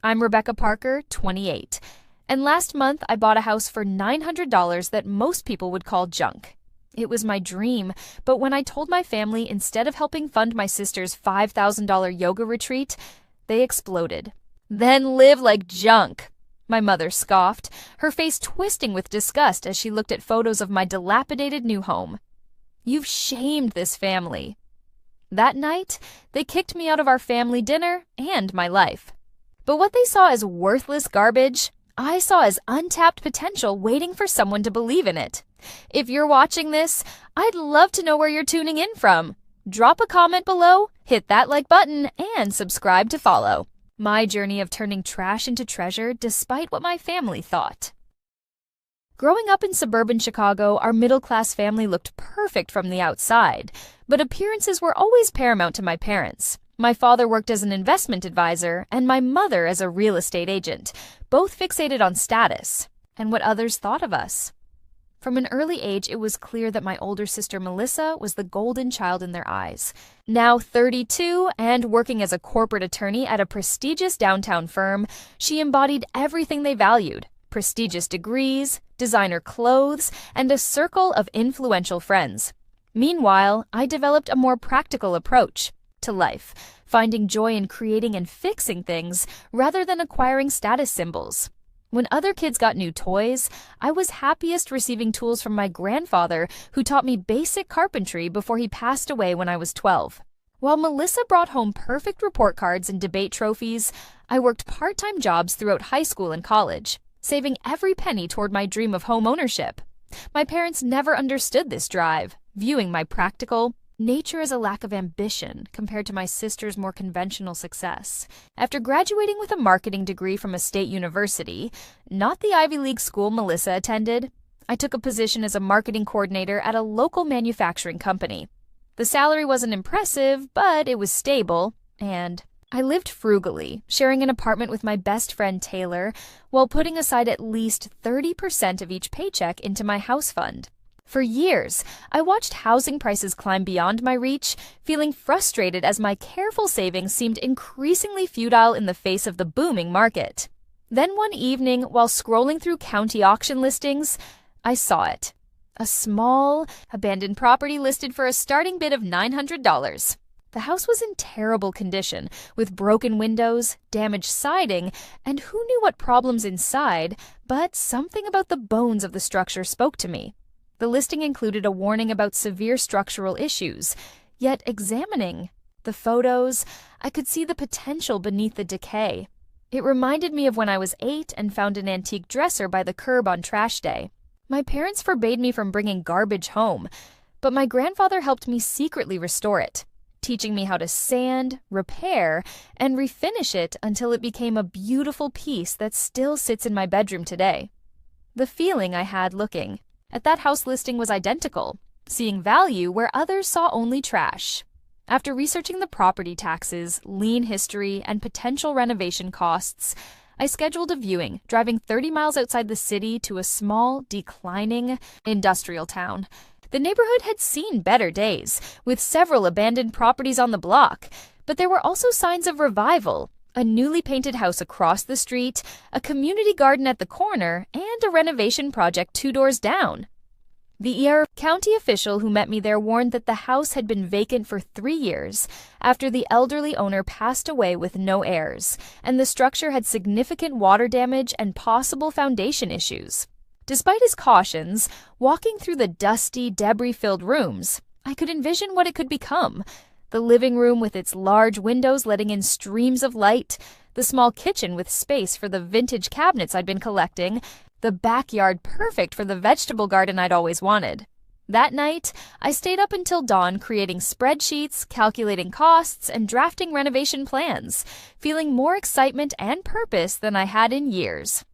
I'm Rebecca Parker, 28, and last month I bought a house for $900 that most people would call junk. It was my dream, but when I told my family instead of helping fund my sister's $5,000 yoga retreat, they exploded. Then live like junk, my mother scoffed, her face twisting with disgust as she looked at photos of my dilapidated new home. You've shamed this family. That night, they kicked me out of our family dinner and my life. But what they saw as worthless garbage, I saw as untapped potential waiting for someone to believe in it. If you're watching this, I'd love to know where you're tuning in from. Drop a comment below, hit that like button, and subscribe to follow. My journey of turning trash into treasure despite what my family thought. Growing up in suburban Chicago, our middle-class family looked perfect from the outside, but appearances were always paramount to my parents. My father worked as an investment advisor, and my mother as a real estate agent, both fixated on status and what others thought of us. From an early age, it was clear that my older sister Melissa was the golden child in their eyes. Now 32 and working as a corporate attorney at a prestigious downtown firm, she embodied everything they valued: prestigious degrees, designer clothes, and a circle of influential friends. Meanwhile, I developed a more practical approach to life, finding joy in creating and fixing things rather than acquiring status symbols. When other kids got new toys, I was happiest receiving tools from my grandfather, who taught me basic carpentry before he passed away when I was 12. While Melissa brought home perfect report cards and debate trophies, I worked part-time jobs throughout high school and college, saving every penny toward my dream of home ownership. My parents never understood this drive, viewing my practical nature as a lack of ambition compared to my sister's more conventional success. After graduating with a marketing degree from a state university, not the Ivy League school Melissa attended, I took a position as a marketing coordinator at a local manufacturing company. The salary wasn't impressive, but it was stable, and I lived frugally, sharing an apartment with my best friend Taylor, while putting aside at least 30% of each paycheck into my house fund. For years, I watched housing prices climb beyond my reach, feeling frustrated as my careful savings seemed increasingly futile in the face of the booming market. Then one evening, while scrolling through county auction listings, I saw it. A small, abandoned property listed for a starting bid of $900. The house was in terrible condition, with broken windows, damaged siding, and who knew what problems inside, but something about the bones of the structure spoke to me. The listing included a warning about severe structural issues, yet examining the photos, I could see the potential beneath the decay. It reminded me of when I was 8 and found an antique dresser by the curb on trash day. My parents forbade me from bringing garbage home, but my grandfather helped me secretly restore it, teaching me how to sand, repair, and refinish it until it became a beautiful piece that still sits in my bedroom today. The feeling I had looking at that house listing was identical, seeing value where others saw only trash. After researching the property taxes, lien history, and potential renovation costs, I scheduled a viewing, driving 30 miles outside the city to a small, declining industrial town. The neighborhood had seen better days, with several abandoned properties on the block, but there were also signs of revival: a newly painted house across the street, a community garden at the corner, and a renovation project 2 doors down. The county official who met me there warned that the house had been vacant for 3 years after the elderly owner passed away with no heirs, and the structure had significant water damage and possible foundation issues. Despite his cautions, walking through the dusty, debris-filled rooms, I could envision what it could become: the living room with its large windows letting in streams of light, the small kitchen with space for the vintage cabinets I'd been collecting, the backyard perfect for the vegetable garden I'd always wanted. That night, I stayed up until dawn creating spreadsheets, calculating costs, and drafting renovation plans, feeling more excitement and purpose than I had in years.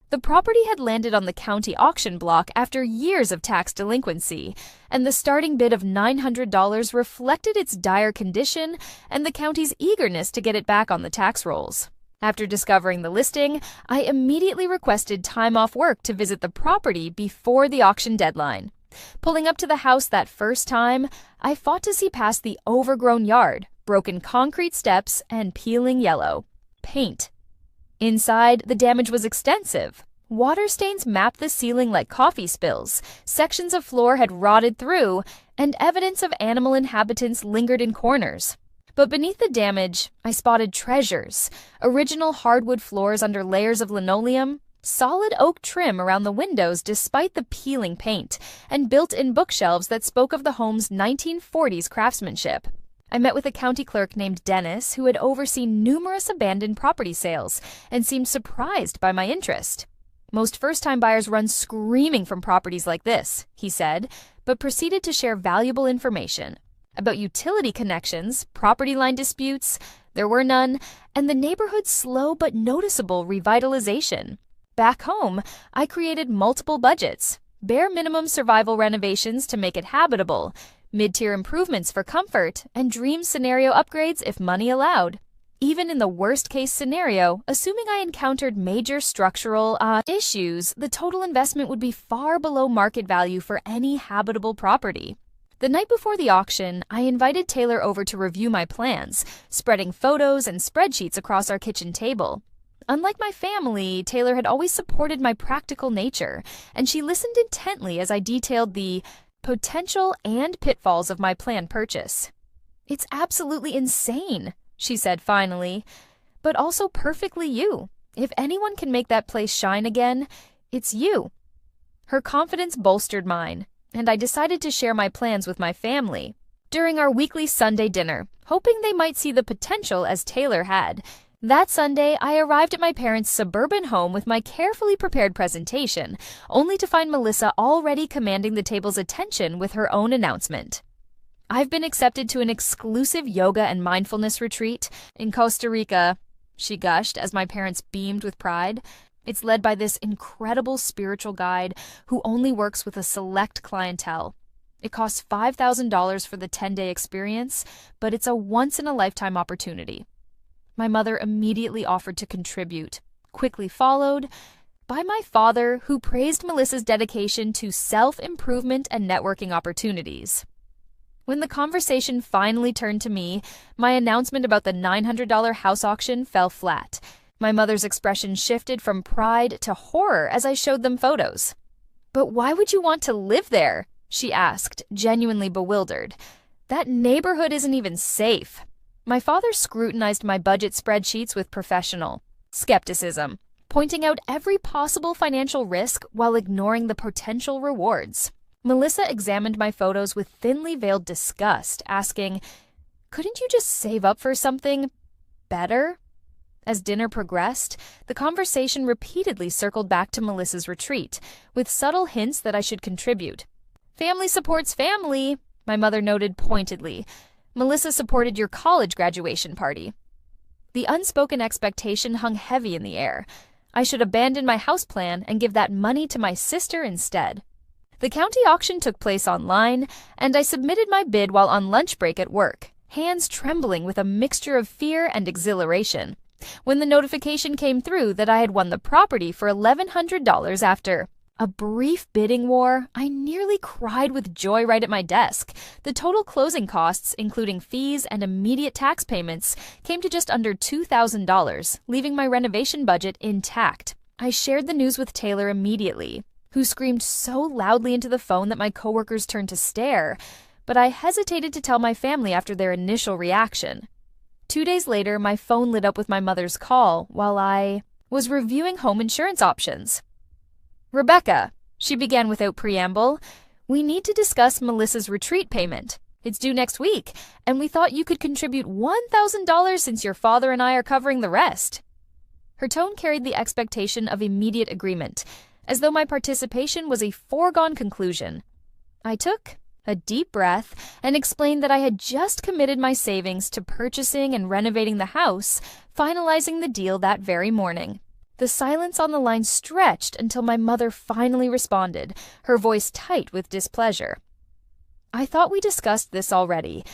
The property had landed on the county auction block after years of tax delinquency, and the starting bid of $900 reflected its dire condition and the county's eagerness to get it back on the tax rolls. After discovering the listing, I immediately requested time off work to visit the property before the auction deadline. Pulling up to the house that first time, I fought to see past the overgrown yard, broken concrete steps, and peeling yellow paint. Inside, the damage was extensive. Water stains mapped the ceiling like coffee spills, sections of floor had rotted through, and evidence of animal inhabitants lingered in corners. But beneath the damage, I spotted treasures: original hardwood floors under layers of linoleum, solid oak trim around the windows despite the peeling paint, and built-in bookshelves that spoke of the home's 1940s craftsmanship. I met with a county clerk named Dennis who had overseen numerous abandoned property sales and seemed surprised by my interest. "Most first-time buyers run screaming from properties like this," he said, but proceeded to share valuable information about utility connections, property line disputes, there were none, and the neighborhood's slow but noticeable revitalization. Back home, I created multiple budgets: bare minimum survival renovations to make it habitable, mid-tier improvements for comfort, and dream scenario upgrades if money allowed. Even in the worst-case scenario, assuming I encountered major structural issues, the total investment would be far below market value for any habitable property. The night before the auction, I invited Taylor over to review my plans, spreading photos and spreadsheets across our kitchen table. Unlike my family, Taylor had always supported my practical nature, and she listened intently as I detailed the potential and pitfalls of my planned purchase. "It's absolutely insane," she said finally, "but also perfectly you. If anyone can make that place shine again, it's you." Her confidence bolstered mine, and I decided to share my plans with my family. During our weekly Sunday dinner, hoping they might see the potential as Taylor had, that Sunday I arrived at my parents' suburban home with my carefully prepared presentation, only to find Melissa already commanding the table's attention with her own announcement. "I've been accepted to an exclusive yoga and mindfulness retreat in Costa Rica," she gushed as my parents beamed with pride. "It's led by this incredible spiritual guide who only works with a select clientele. It costs $5,000 for the 10-day experience, but it's a once-in-a-lifetime opportunity." My mother immediately offered to contribute, quickly followed by my father, who praised Melissa's dedication to self-improvement and networking opportunities. When the conversation finally turned to me, my announcement about the $900 house auction fell flat. My mother's expression shifted from pride to horror as I showed them photos. "But why would you want to live there?" she asked, genuinely bewildered. "That neighborhood isn't even safe." My father scrutinized my budget spreadsheets with professional skepticism, pointing out every possible financial risk while ignoring the potential rewards. Melissa examined my photos with thinly veiled disgust, asking, "Couldn't you just save up for something better?" As dinner progressed, the conversation repeatedly circled back to Melissa's retreat, with subtle hints that I should contribute. "Family supports family," my mother noted pointedly. "Melissa supported your college graduation party." The unspoken expectation hung heavy in the air. I should abandon my house plan and give that money to my sister instead. The county auction took place online, and I submitted my bid while on lunch break at work, hands trembling with a mixture of fear and exhilaration. When the notification came through that I had won the property for $1,100 after a brief bidding war, I nearly cried with joy right at my desk. The total closing costs, including fees and immediate tax payments, came to just under $2,000, leaving my renovation budget intact. I shared the news with Taylor immediately, who screamed so loudly into the phone that my coworkers turned to stare, but I hesitated to tell my family after their initial reaction. 2 days later, my phone lit up with my mother's call while I was reviewing home insurance options. "Rebecca," she began without preamble, "we need to discuss Melissa's retreat payment. It's due next week, and we thought you could contribute $1,000 since your father and I are covering the rest." Her tone carried the expectation of immediate agreement, as though my participation was a foregone conclusion. I took a deep breath and explained that I had just committed my savings to purchasing and renovating the house, finalizing the deal that very morning. The silence on the line stretched until my mother finally responded, her voice tight with displeasure. "I thought we discussed this already.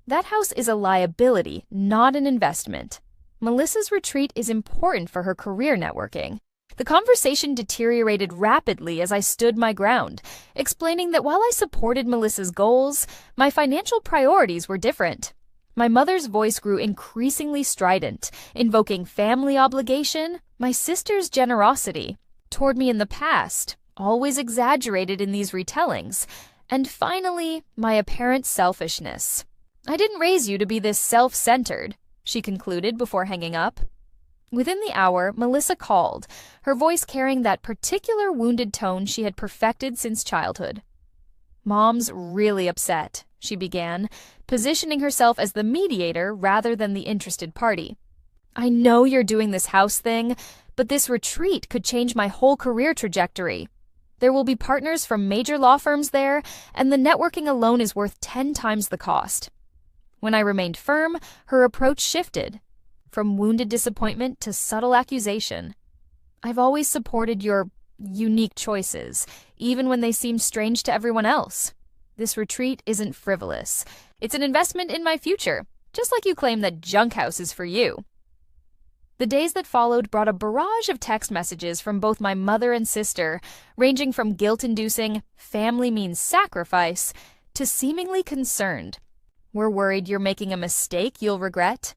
That house is a liability, not an investment. Melissa's retreat is important for her career networking." The conversation deteriorated rapidly as I stood my ground, explaining that while I supported Melissa's goals, my financial priorities were different. My mother's voice grew increasingly strident, invoking family obligation, my sister's generosity toward me in the past, always exaggerated in these retellings, and finally, my apparent selfishness. "I didn't raise you to be this self-centered," she concluded before hanging up. Within the hour, Melissa called, her voice carrying that particular wounded tone she had perfected since childhood. "Mom's really upset," she began, positioning herself as the mediator rather than the interested party. "I know you're doing this house thing, but this retreat could change my whole career trajectory. There will be partners from major law firms there, and the networking alone is worth 10 times the cost." When I remained firm, her approach shifted, from wounded disappointment to subtle accusation. "I've always supported your unique choices, even when they seemed strange to everyone else. This retreat isn't frivolous. It's an investment in my future, just like you claim that Junk House is for you." The days that followed brought a barrage of text messages from both my mother and sister, ranging from guilt-inducing "family means sacrifice" to seemingly concerned. "We're worried you're making a mistake you'll regret."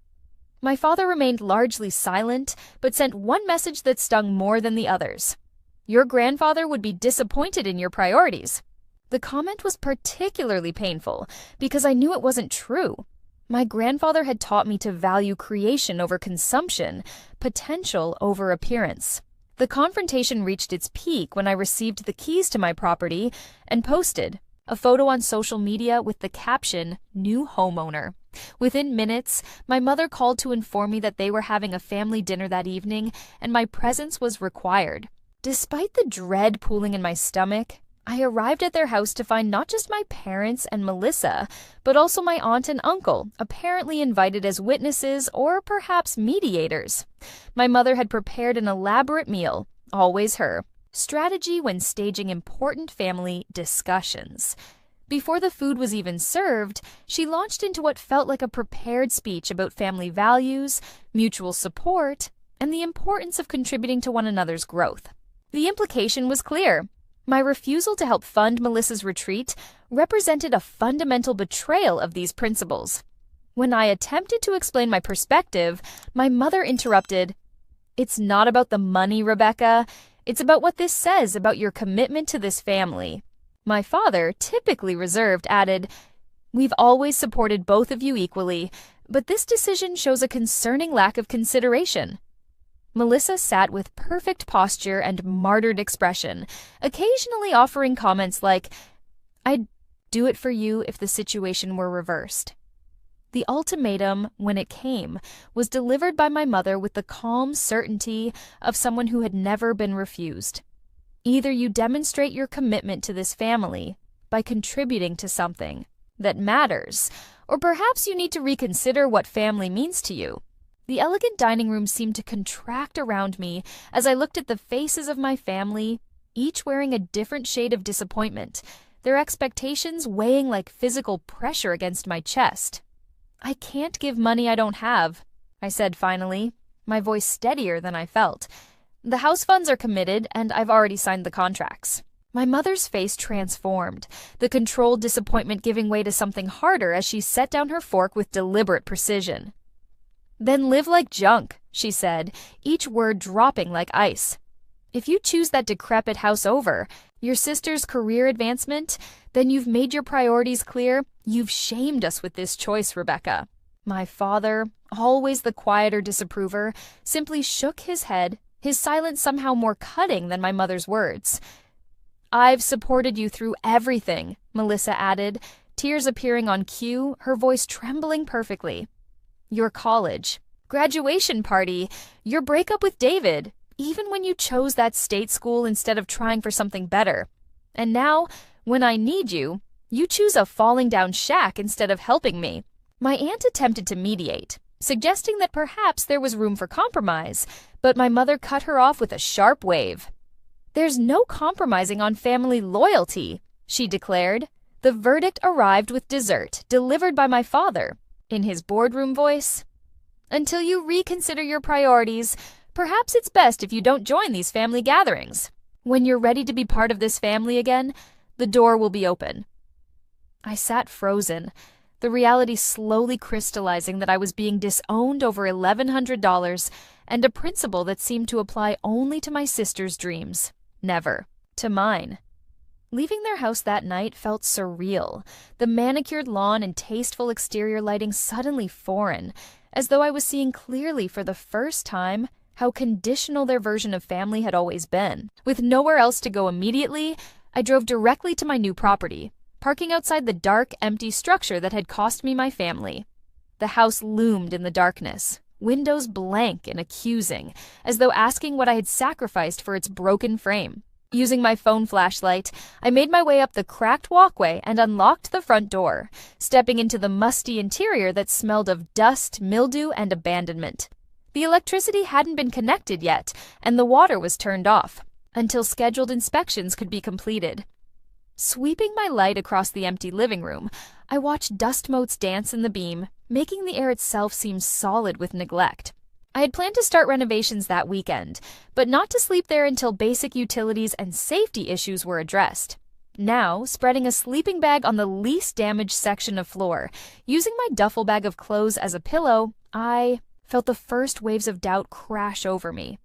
My father remained largely silent, but sent one message that stung more than the others. "Your grandfather would be disappointed in your priorities." The comment was particularly painful because I knew it wasn't true. My grandfather had taught me to value creation over consumption, potential over appearance. The confrontation reached its peak when I received the keys to my property and posted a photo on social media with the caption, "New homeowner." Within minutes, my mother called to inform me that they were having a family dinner that evening and my presence was required. Despite the dread pooling in my stomach, I arrived at their house to find not just my parents and Melissa, but also my aunt and uncle, apparently invited as witnesses or perhaps mediators. My mother had prepared an elaborate meal, always her strategy when staging important family discussions. Before the food was even served, she launched into what felt like a prepared speech about family values, mutual support, and the importance of contributing to one another's growth. The implication was clear. My refusal to help fund Melissa's retreat represented a fundamental betrayal of these principles. When I attempted to explain my perspective, my mother interrupted, "It's not about the money, Rebecca. It's about what this says about your commitment to this family." My father, typically reserved, added, "We've always supported both of you equally, but this decision shows a concerning lack of consideration." Melissa sat with perfect posture and martyred expression, occasionally offering comments like, "I'd do it for you if the situation were reversed." The ultimatum, when it came, was delivered by my mother with the calm certainty of someone who had never been refused. Either you demonstrate your commitment to this family by contributing to something that matters, or perhaps you need to reconsider what family means to you. The elegant dining room seemed to contract around me as I looked at the faces of my family, each wearing a different shade of disappointment, their expectations weighing like physical pressure against my chest. "I can't give money I don't have," I said finally, my voice steadier than I felt. "The house funds are committed, and I've already signed the contracts." My mother's face transformed, the controlled disappointment giving way to something harder as she set down her fork with deliberate precision. "Then live like junk," she said, each word dropping like ice. "If you choose that decrepit house over your sister's career advancement, then you've made your priorities clear. You've shamed us with this choice, Rebecca." My father, always the quieter disapprover, simply shook his head, his silence somehow more cutting than my mother's words. "I've supported you through everything," Melissa added, tears appearing on cue, her voice trembling perfectly. "Your college, graduation party, your breakup with David, even when you chose that state school instead of trying for something better. And now, when I need you, you choose a falling down shack instead of helping me." My aunt attempted to mediate, suggesting that perhaps there was room for compromise, but my mother cut her off with a sharp wave. "There's no compromising on family loyalty," she declared. The verdict arrived with dessert, delivered by my father. In his boardroom voice, "Until you reconsider your priorities, perhaps it's best if you don't join these family gatherings. When you're ready to be part of this family again, the door will be open." I sat frozen. the reality slowly crystallizing that I was being disowned over $1,100 and a principle that seemed to apply only to my sister's dreams, never to mine. Leaving their house that night felt surreal, the manicured lawn and tasteful exterior lighting suddenly foreign, as though I was seeing clearly for the first time how conditional their version of family had always been. With nowhere else to go immediately, I drove directly to my new property, parking outside the dark, empty structure that had cost me my family. The house loomed in the darkness, windows blank and accusing, as though asking what I had sacrificed for its broken frame. Using my phone flashlight, I made my way up the cracked walkway and unlocked the front door, stepping into the musty interior that smelled of dust, mildew, and abandonment. The electricity hadn't been connected yet, and the water was turned off, until scheduled inspections could be completed. Sweeping my light across the empty living room, I watched dust motes dance in the beam, making the air itself seem solid with neglect. I had planned to start renovations that weekend, but not to sleep there until basic utilities and safety issues were addressed. Now, spreading a sleeping bag on the least damaged section of floor, using my duffel bag of clothes as a pillow, I felt the first waves of doubt crash over me.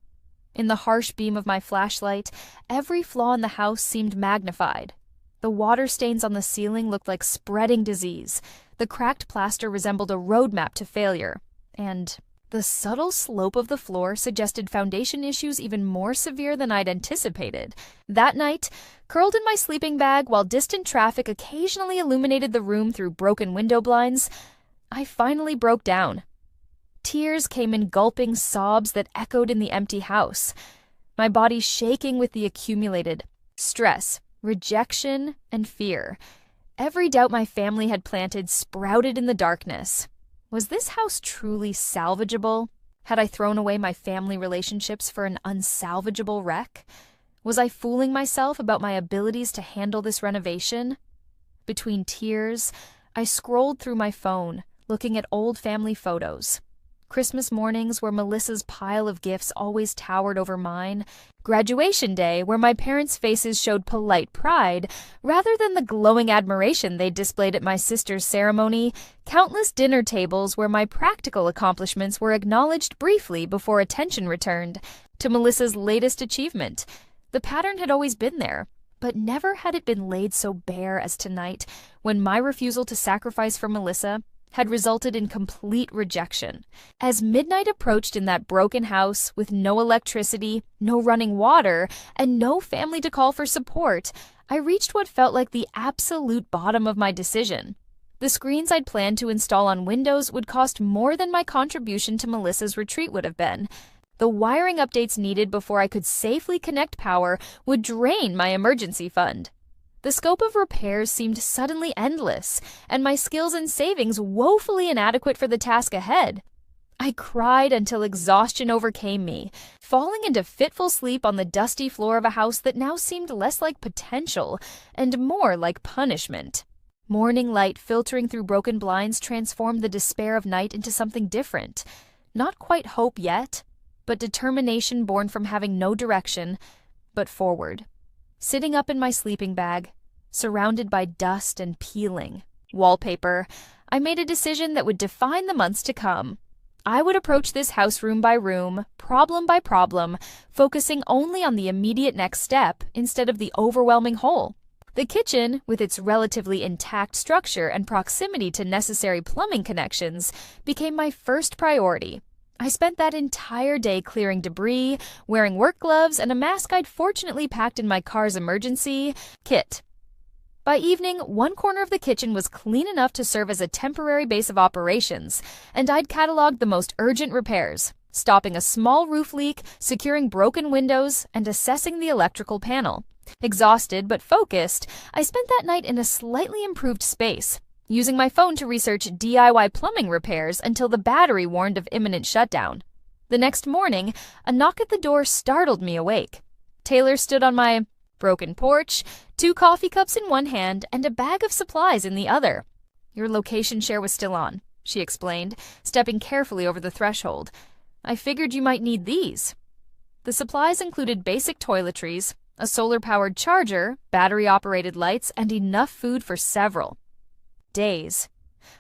In the harsh beam of my flashlight, every flaw in the house seemed magnified. The water stains on the ceiling looked like spreading disease, the cracked plaster resembled a roadmap to failure, and the subtle slope of the floor suggested foundation issues even more severe than I'd anticipated. That night, curled in my sleeping bag while distant traffic occasionally illuminated the room through broken window blinds, I finally broke down. Tears came in gulping sobs that echoed in the empty house, my body shaking with the accumulated stress, rejection, and fear. Every doubt my family had planted sprouted in the darkness. Was this house truly salvageable? Had I thrown away my family relationships for an unsalvageable wreck? Was I fooling myself about my abilities to handle this renovation? Between tears, I scrolled through my phone, looking at old family photos. Christmas mornings where Melissa's pile of gifts always towered over mine, graduation day where my parents' faces showed polite pride rather than the glowing admiration they displayed at my sister's ceremony, countless dinner tables where my practical accomplishments were acknowledged briefly before attention returned, to Melissa's latest achievement. The pattern had always been there, but never had it been laid so bare as tonight, when my refusal to sacrifice for Melissa had resulted in complete rejection. As midnight approached in that broken house, with no electricity, no running water, and no family to call for support, I reached what felt like the absolute bottom of my decision. The screens I'd planned to install on windows would cost more than my contribution to Melissa's retreat would have been. The wiring updates needed before I could safely connect power would drain my emergency fund. The scope of repairs seemed suddenly endless, and my skills and savings woefully inadequate for the task ahead. I cried until exhaustion overcame me, falling into fitful sleep on the dusty floor of a house that now seemed less like potential and more like punishment. Morning light filtering through broken blinds transformed the despair of night into something different. Not quite hope yet, but determination born from having no direction, but forward. Sitting up in my sleeping bag, surrounded by dust and peeling wallpaper, I made a decision that would define the months to come. I would approach this house room by room, problem by problem, focusing only on the immediate next step instead of the overwhelming whole. The kitchen, with its relatively intact structure and proximity to necessary plumbing connections, became my first priority. I spent that entire day clearing debris, wearing work gloves, and a mask I'd fortunately packed in my car's emergency kit. By evening, one corner of the kitchen was clean enough to serve as a temporary base of operations, and I'd cataloged the most urgent repairs, stopping a small roof leak, securing broken windows, and assessing the electrical panel. Exhausted but focused, I spent that night in a slightly improved space, using my phone to research DIY plumbing repairs until the battery warned of imminent shutdown. The next morning, a knock at the door startled me awake. Taylor stood on my broken porch, 2 coffee cups in one hand and a bag of supplies in the other. "Your location share was still on," she explained, stepping carefully over the threshold. "I figured you might need these." The supplies included basic toiletries, a solar-powered charger, battery-operated lights, and enough food for several days.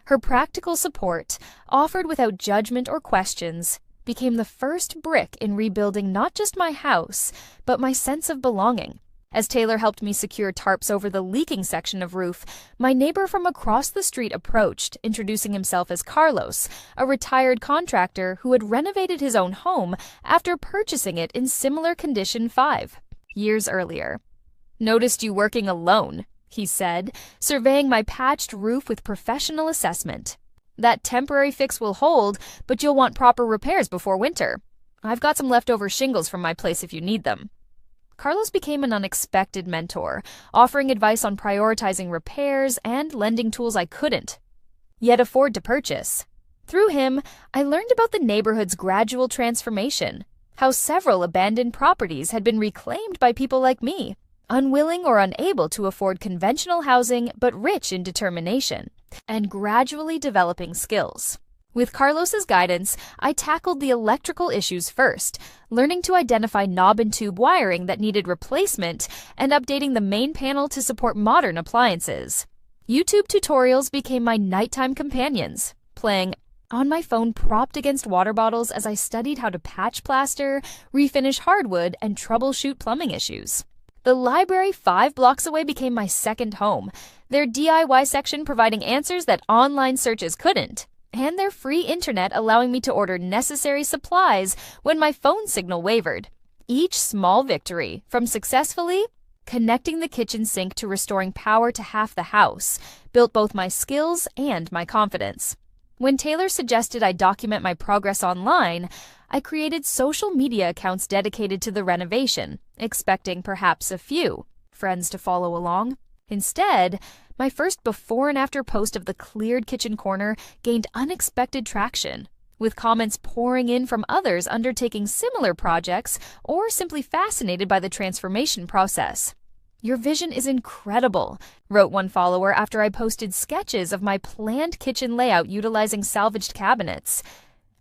Her practical support, offered without judgment or questions, became the first brick in rebuilding not just my house, but my sense of belonging. As Taylor helped me secure tarps over the leaking section of roof, my neighbor from across the street approached, introducing himself as Carlos, a retired contractor who had renovated his own home after purchasing it in similar condition 5 years earlier. "Noticed you working alone," he said, surveying my patched roof with professional assessment. "That temporary fix will hold, but you'll want proper repairs before winter. I've got some leftover shingles from my place if you need them." Carlos became an unexpected mentor, offering advice on prioritizing repairs and lending tools I couldn't yet afford to purchase. Through him, I learned about the neighborhood's gradual transformation, how several abandoned properties had been reclaimed by people like me, unwilling or unable to afford conventional housing but rich in determination, and gradually developing skills. With Carlos's guidance, I tackled the electrical issues first, learning to identify knob and tube wiring that needed replacement and updating the main panel to support modern appliances. YouTube tutorials became my nighttime companions, playing on my phone propped against water bottles as I studied how to patch plaster, refinish hardwood, and troubleshoot plumbing issues. The library 5 blocks away became my second home, their DIY section providing answers that online searches couldn't, and their free internet allowing me to order necessary supplies when my phone signal wavered. Each small victory, from successfully connecting the kitchen sink to restoring power to half the house, built both my skills and my confidence. When Taylor suggested I document my progress online, I created social media accounts dedicated to the renovation, expecting perhaps a few friends to follow along. Instead, my first before and after post of the cleared kitchen corner gained unexpected traction, with comments pouring in from others undertaking similar projects or simply fascinated by the transformation process. "Your vision is incredible," wrote one follower after I posted sketches of my planned kitchen layout utilizing salvaged cabinets.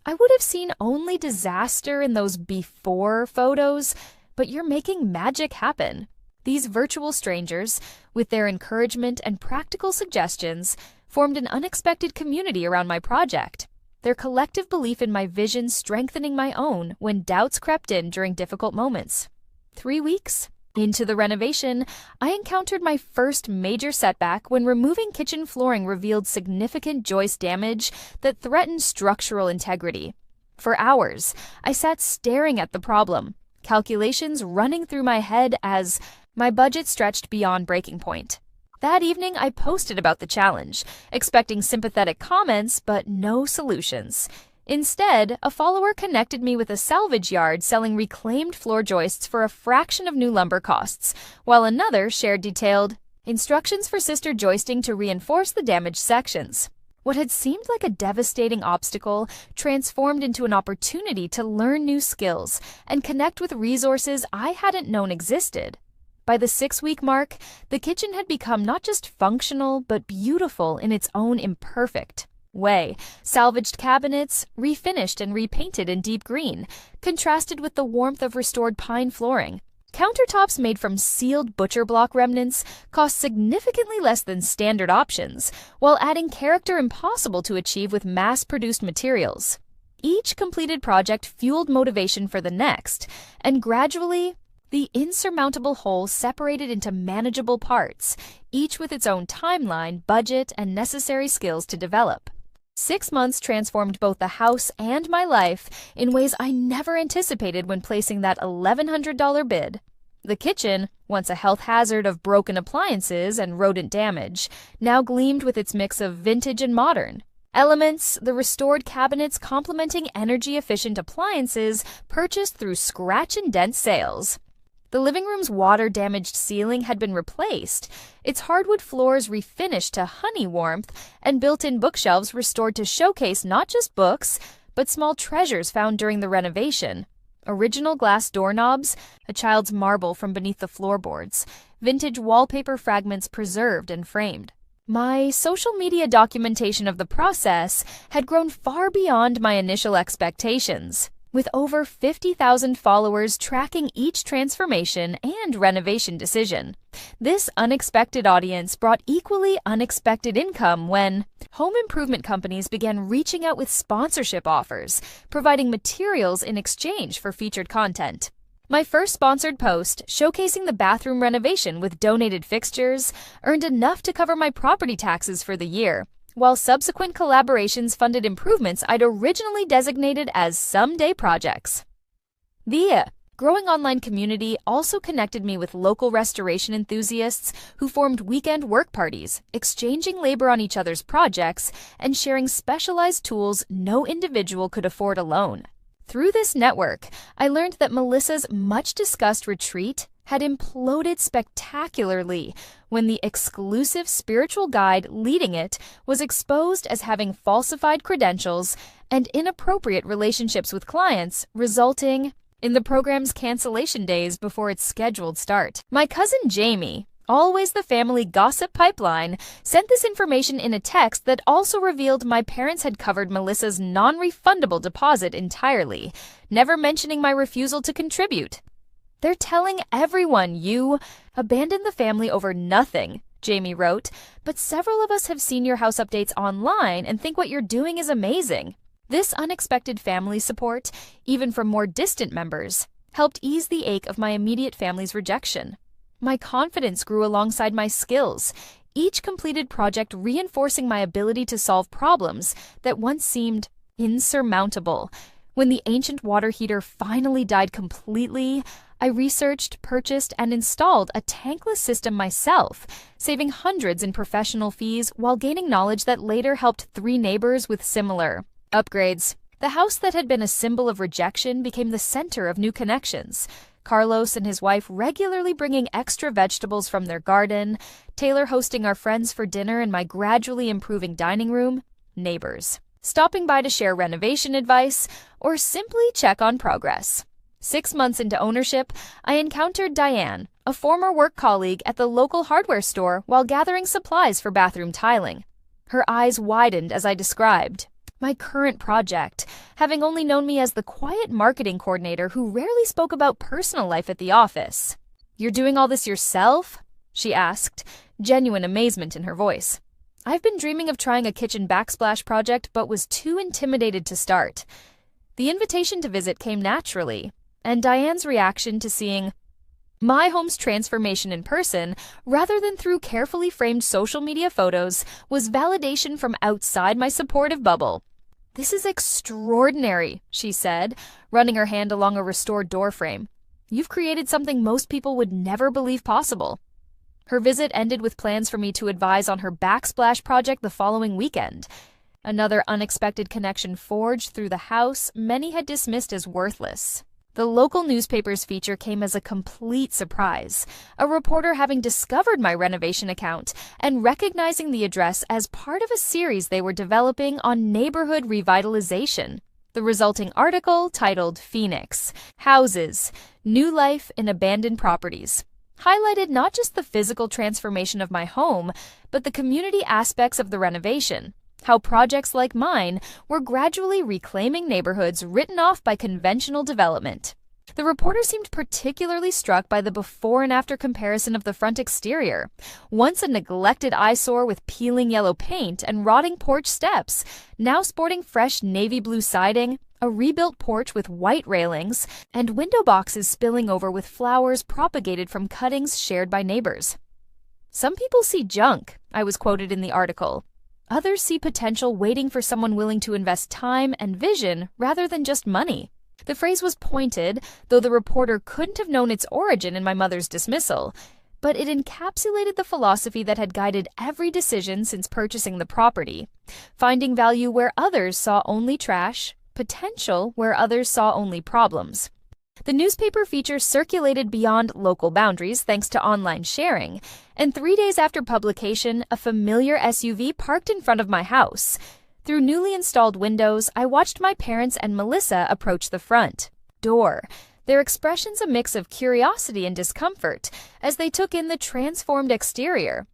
"I would have seen only disaster in those before photos, but you're making magic happen." These virtual strangers, with their encouragement and practical suggestions, formed an unexpected community around my project, their collective belief in my vision strengthening my own when doubts crept in during difficult moments. 3 weeks into the renovation, I encountered my first major setback when removing kitchen flooring revealed significant joist damage that threatened structural integrity. For hours, I sat staring at the problem, calculations running through my head as my budget stretched beyond breaking point. That evening, I posted about the challenge, expecting sympathetic comments but no solutions. Instead, a follower connected me with a salvage yard selling reclaimed floor joists for a fraction of new lumber costs, while another shared detailed instructions for sister joisting to reinforce the damaged sections. What had seemed like a devastating obstacle transformed into an opportunity to learn new skills and connect with resources I hadn't known existed. By the 6-week mark, the kitchen had become not just functional, but beautiful in its own imperfect way. Salvaged cabinets, refinished and repainted in deep green, contrasted with the warmth of restored pine flooring. Countertops made from sealed butcher block remnants cost significantly less than standard options, while adding character impossible to achieve with mass-produced materials. Each completed project fueled motivation for the next, and gradually, the insurmountable whole separated into manageable parts, each with its own timeline, budget, and necessary skills to develop. 6 months transformed both the house and my life in ways I never anticipated when placing that $1,100 bid. The kitchen, once a health hazard of broken appliances and rodent damage, now gleamed with its mix of vintage and modern elements, the restored cabinets complementing energy-efficient appliances purchased through scratch-and-dent sales. The living room's water-damaged ceiling had been replaced, its hardwood floors refinished to honey warmth, and built-in bookshelves restored to showcase not just books, but small treasures found during the renovation. Original glass doorknobs, a child's marble from beneath the floorboards, vintage wallpaper fragments preserved and framed. My social media documentation of the process had grown far beyond my initial expectations. with over 50,000 followers tracking each transformation and renovation decision. This unexpected audience brought equally unexpected income when home improvement companies began reaching out with sponsorship offers, providing materials in exchange for featured content. My first sponsored post, showcasing the bathroom renovation with donated fixtures, earned enough to cover my property taxes for the year, while subsequent collaborations funded improvements I'd originally designated as someday projects. The growing online community also connected me with local restoration enthusiasts who formed weekend work parties, exchanging labor on each other's projects and sharing specialized tools no individual could afford alone. Through this network, I learned that Melissa's much-discussed retreat had imploded spectacularly when the exclusive spiritual guide leading it was exposed as having falsified credentials and inappropriate relationships with clients, resulting in the program's cancellation days before its scheduled start. My cousin Jamie, always the family gossip pipeline, sent this information in a text that also revealed my parents had covered Melissa's non-refundable deposit entirely, never mentioning my refusal to contribute. "They're telling everyone you abandoned the family over nothing," Jamie wrote, "but several of us have seen your house updates online and think what you're doing is amazing." This unexpected family support, even from more distant members, helped ease the ache of my immediate family's rejection. My confidence grew alongside my skills, each completed project reinforcing my ability to solve problems that once seemed insurmountable. When the ancient water heater finally died completely, I researched, purchased, and installed a tankless system myself, saving hundreds in professional fees while gaining knowledge that later helped 3 neighbors with similar upgrades. The house that had been a symbol of rejection became the center of new connections. Carlos and his wife regularly bringing extra vegetables from their garden, Taylor hosting our friends for dinner in my gradually improving dining room, neighbors stopping by to share renovation advice, or simply check on progress. 6 months into ownership, I encountered Diane, a former work colleague at the local hardware store while gathering supplies for bathroom tiling. Her eyes widened as I described my current project, having only known me as the quiet marketing coordinator who rarely spoke about personal life at the office. "You're doing all this yourself?" she asked, genuine amazement in her voice. I've been dreaming of trying a kitchen backsplash project but was too intimidated to start. The invitation to visit came naturally, and Diane's reaction to seeing my home's transformation in person, rather than through carefully framed social media photos, was validation from outside my supportive bubble. "This is extraordinary," she said, running her hand along a restored door frame. "You've created something most people would never believe possible." Her visit ended with plans for me to advise on her backsplash project the following weekend. Another unexpected connection forged through the house many had dismissed as worthless. The local newspaper's feature came as a complete surprise, a reporter having discovered my renovation account and recognizing the address as part of a series they were developing on neighborhood revitalization. The resulting article, titled Phoenix, Houses, New Life in Abandoned Properties, highlighted not just the physical transformation of my home, but the community aspects of the renovation. How projects like mine were gradually reclaiming neighborhoods written off by conventional development. The reporter seemed particularly struck by the before and after comparison of the front exterior. Once a neglected eyesore with peeling yellow paint and rotting porch steps, now sporting fresh navy blue siding, a rebuilt porch with white railings, and window boxes spilling over with flowers propagated from cuttings shared by neighbors. "Some people see junk," I was quoted in the article. "Others see potential waiting for someone willing to invest time and vision rather than just money." The phrase was pointed, though the reporter couldn't have known its origin in my mother's dismissal, but it encapsulated the philosophy that had guided every decision since purchasing the property: finding value where others saw only trash, potential where others saw only problems. The newspaper feature circulated beyond local boundaries thanks to online sharing, and 3 days after publication, a familiar SUV parked in front of my house. Through newly installed windows, I watched my parents and Melissa approach the front door, their expressions a mix of curiosity and discomfort as they took in the transformed exterior.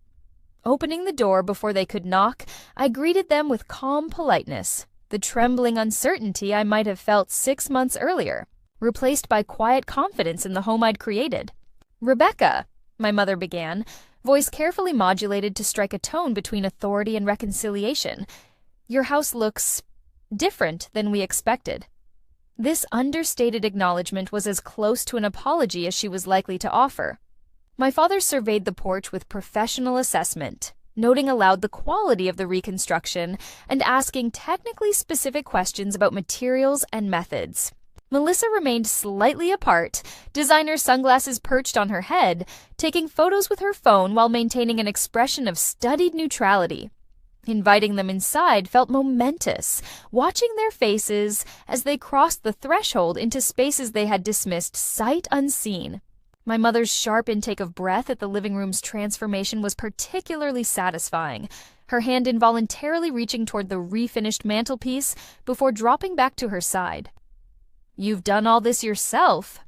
Opening the door before they could knock, I greeted them with calm politeness. the trembling uncertainty I might have felt 6 months earlier, replaced by quiet confidence in the home I'd created. "Rebecca," my mother began, voice carefully modulated to strike a tone between authority and reconciliation, "your house looks different than we expected." This understated acknowledgement was as close to an apology as she was likely to offer. My father surveyed the porch with professional assessment, noting aloud the quality of the reconstruction and asking technically specific questions about materials and methods. Melissa remained slightly apart, designer sunglasses perched on her head, taking photos with her phone while maintaining an expression of studied neutrality. Inviting them inside felt momentous, watching their faces as they crossed the threshold into spaces they had dismissed sight unseen. My mother's sharp intake of breath at the living room's transformation was particularly satisfying, her hand involuntarily reaching toward the refinished mantelpiece before dropping back to her side. "You've done all this yourself?"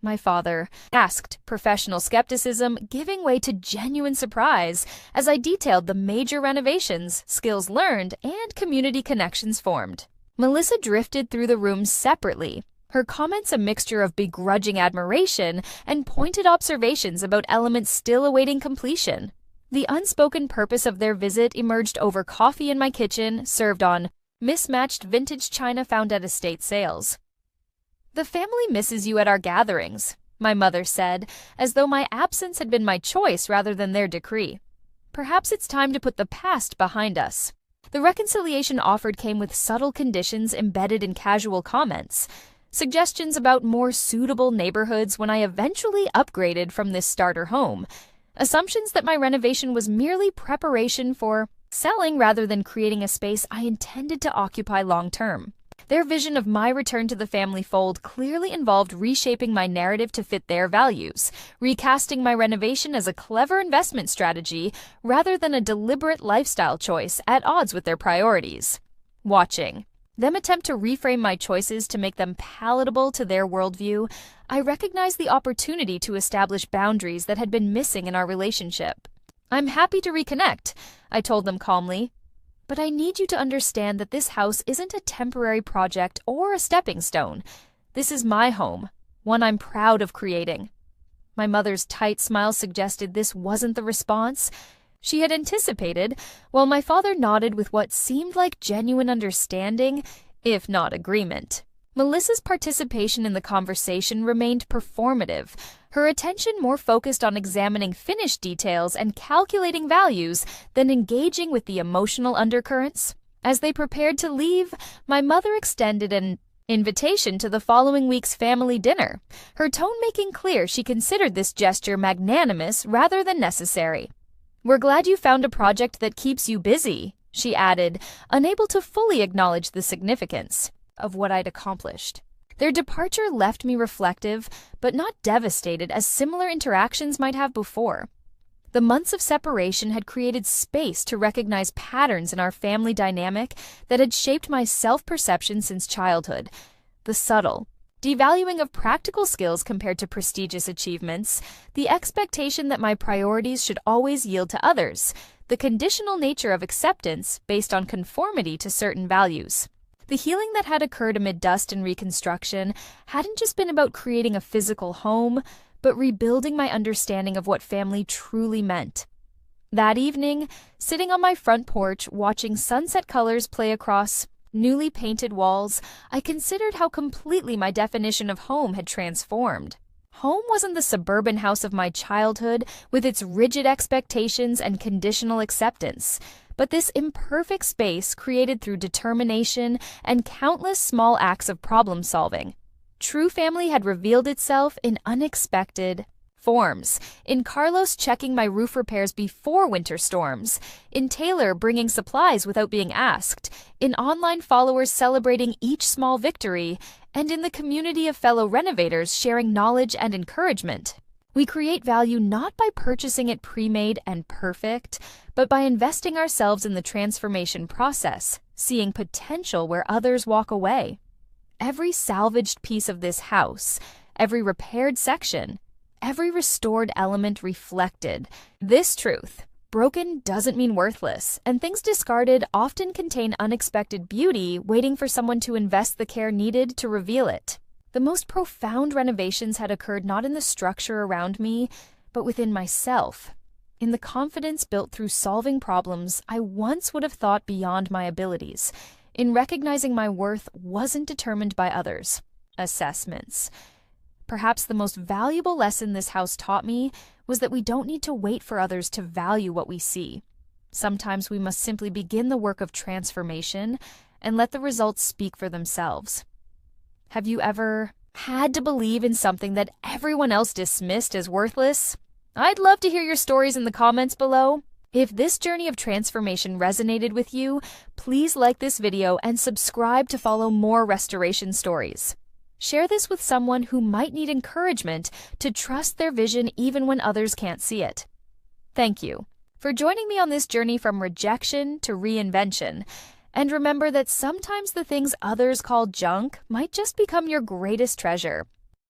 my father asked, professional skepticism giving way to genuine surprise as I detailed the major renovations, skills learned, and community connections formed. Melissa drifted through the room separately, her comments a mixture of begrudging admiration and pointed observations about elements still awaiting completion. The unspoken purpose of their visit emerged over coffee in my kitchen, served on mismatched vintage china found at estate sales. "The family misses you at our gatherings," my mother said, as though my absence had been my choice rather than their decree. "Perhaps it's time to put the past behind us." The reconciliation offered came with subtle conditions embedded in casual comments, suggestions about more suitable neighborhoods when I eventually upgraded from this starter home, assumptions that my renovation was merely preparation for selling rather than creating a space I intended to occupy long term. Their vision of my return to the family fold clearly involved reshaping my narrative to fit their values, recasting my renovation as a clever investment strategy rather than a deliberate lifestyle choice at odds with their priorities. Watching them attempt to reframe my choices to make them palatable to their worldview, I recognized the opportunity to establish boundaries that had been missing in our relationship. "I'm happy to reconnect," I told them calmly, "but I need you to understand that this house isn't a temporary project or a stepping stone. This is my home, one I'm proud of creating." My mother's tight smile suggested this wasn't the response she had anticipated, while my father nodded with what seemed like genuine understanding, if not agreement. Melissa's participation in the conversation remained performative, her attention more focused on examining finished details and calculating values than engaging with the emotional undercurrents. As they prepared to leave, my mother extended an invitation to the following week's family dinner, her tone making clear she considered this gesture magnanimous rather than necessary. "We're glad you found a project that keeps you busy," she added, unable to fully acknowledge the significance of what I'd accomplished. Their departure left me reflective, but not devastated as similar interactions might have before. The months of separation had created space to recognize patterns in our family dynamic that had shaped my self-perception since childhood. The subtle devaluing of practical skills compared to prestigious achievements, the expectation that my priorities should always yield to others, the conditional nature of acceptance based on conformity to certain values. The healing that had occurred amid dust and reconstruction hadn't just been about creating a physical home, but rebuilding my understanding of what family truly meant. That evening, sitting on my front porch watching sunset colors play across newly painted walls, I considered how completely my definition of home had transformed. Home wasn't the suburban house of my childhood with its rigid expectations and conditional acceptance, but this imperfect space created through determination and countless small acts of problem solving. True family had revealed itself in unexpected forms, in Carlos checking my roof repairs before winter storms, in Taylor bringing supplies without being asked, in online followers celebrating each small victory, and in the community of fellow renovators sharing knowledge and encouragement. We create value not by purchasing it pre-made and perfect, but by investing ourselves in the transformation process, seeing potential where others walk away. Every salvaged piece of this house, every repaired section, every restored element reflected this truth. Broken doesn't mean worthless, and things discarded often contain unexpected beauty waiting for someone to invest the care needed to reveal it. The most profound renovations had occurred not in the structure around me, but within myself. In the confidence built through solving problems I once would have thought beyond my abilities. In recognizing my worth wasn't determined by others' assessments. Perhaps the most valuable lesson this house taught me was that we don't need to wait for others to value what we see. Sometimes we must simply begin the work of transformation and let the results speak for themselves. Have you ever had to believe in something that everyone else dismissed as worthless? I'd love to hear your stories in the comments below. If this journey of transformation resonated with you, please like this video and subscribe to follow more restoration stories. Share this with someone who might need encouragement to trust their vision even when others can't see it. Thank you for joining me on this journey from rejection to reinvention. And remember that sometimes the things others call junk might just become your greatest treasure.